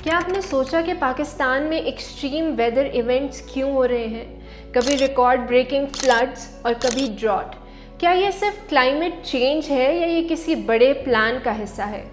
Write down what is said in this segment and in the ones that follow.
کیا آپ نے سوچا کہ پاکستان میں ایکسٹریم ویدر ایونٹس کیوں ہو رہے ہیں؟ کبھی ریکارڈ بریکنگ فلڈز اور کبھی ڈراٹ۔ کیا یہ صرف کلائمیٹ چینج ہے یا یہ کسی بڑے پلان کا حصہ ہے؟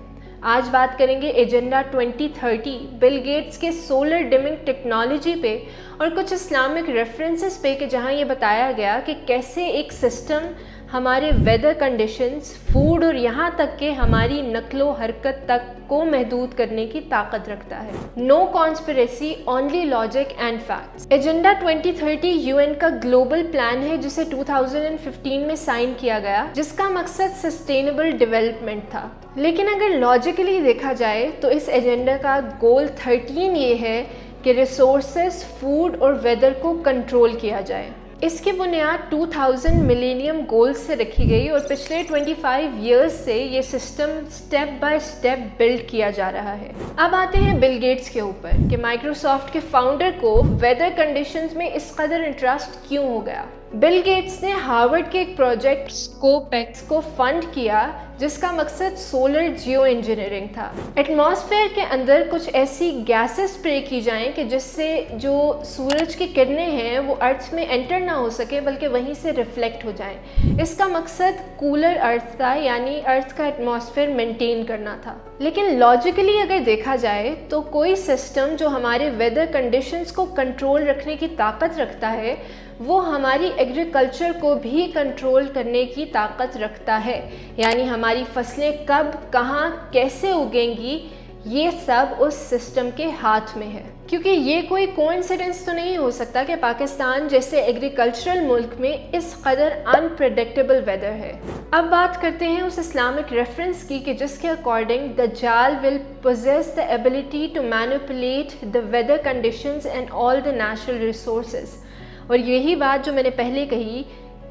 آج بات کریں گے ایجنڈا 2030، بل گیٹس کے سولر ڈیمنگ ٹیکنالوجی پہ اور کچھ اسلامک ریفرنسز پہ کہ جہاں یہ بتایا گیا کہ کیسے ایک سسٹم ہمارے ویدر کنڈیشنز، فوڈ اور یہاں تک کہ ہماری نقل و حرکت تک کو محدود کرنے کی طاقت رکھتا ہے۔ No conspiracy, only logic and facts. Agenda 2030 UN کا گلوبل پلان ہے جسے 2015 میں سائن کیا گیا، جس کا مقصد سسٹینیبل ڈیولپمنٹ تھا۔ لیکن اگر لاجیکلی دیکھا جائے تو اس ایجنڈا کا گول 13 یہ ہے کہ ریسورسز، فوڈ اور ویدر کو کنٹرول کیا جائے۔ اس کی بنیاد 2000 ملینیم گولز سے رکھی گئی اور پچھلے 25 ایئرز سے یہ system step by step build کیا جا رہا ہے۔ اب آتے ہیں بل گیٹس کے اوپر کہ مائکروسافٹ کے فاؤنڈر کو ویدر کنڈیشنز میں اس قدر انٹرسٹ کیوں ہو گیا۔ بل گیٹس نے ہارورڈ کے ایک پروجیکٹ اسکوپیکس کو فنڈ کیا جس کا مقصد سولر جیو انجینئرنگ تھا۔ ایٹماسفیئر کے اندر کچھ ایسی گیسز اسپرے کی جائیں کہ جس سے جو سورج کی کرنیں ہیں وہ ارتھ میں انٹر نہ ہو سکے بلکہ وہیں سے ریفلیکٹ ہو جائیں۔ اس کا مقصد کولر ارتھ تھا، یعنی ارتھ کا ایٹماسفیئر مینٹین کرنا تھا۔ لیکن لاجیکلی اگر دیکھا جائے تو کوئی سسٹم جو ہمارے ویدر کنڈیشنز کو کنٹرول رکھنے کی طاقت رکھتا ہے وہ ہماری ایگریکلچر کو بھی کنٹرول کرنے کی طاقت رکھتا ہے، یعنی ہماری فصلیں کب، کہاں، کیسے اگیں گی، یہ سب اس سسٹم کے ہاتھ میں ہے۔ کیونکہ یہ کوئی کوئنسیڈنس تو نہیں ہو سکتا کہ پاکستان جیسے ایگریکلچرل ملک میں اس قدر انپریڈکٹیبل ویدر ہے۔ اب بات کرتے ہیں اس اسلامک ریفرنس کی کہ جس کے اکارڈنگ دجال will possess the ability to manipulate the weather conditions and all the natural resources۔ اور یہی بات جو میں نے پہلے کہی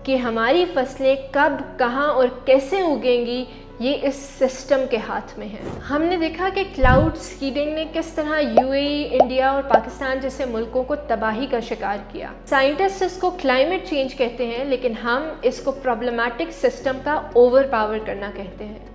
کہ ہماری فصلیں کب، کہاں اور کیسے اگیں گی یہ اس سسٹم کے ہاتھ میں ہے۔ ہم نے دیکھا کہ کلاؤڈ سیڈنگ نے کس طرح UAE، انڈیا اور پاکستان جیسے ملکوں کو تباہی کا شکار کیا۔ سائنٹسٹ اس کو کلائمیٹ چینج کہتے ہیں لیکن ہم اس کو پرابلمٹک سسٹم کا اوور پاور کرنا کہتے ہیں۔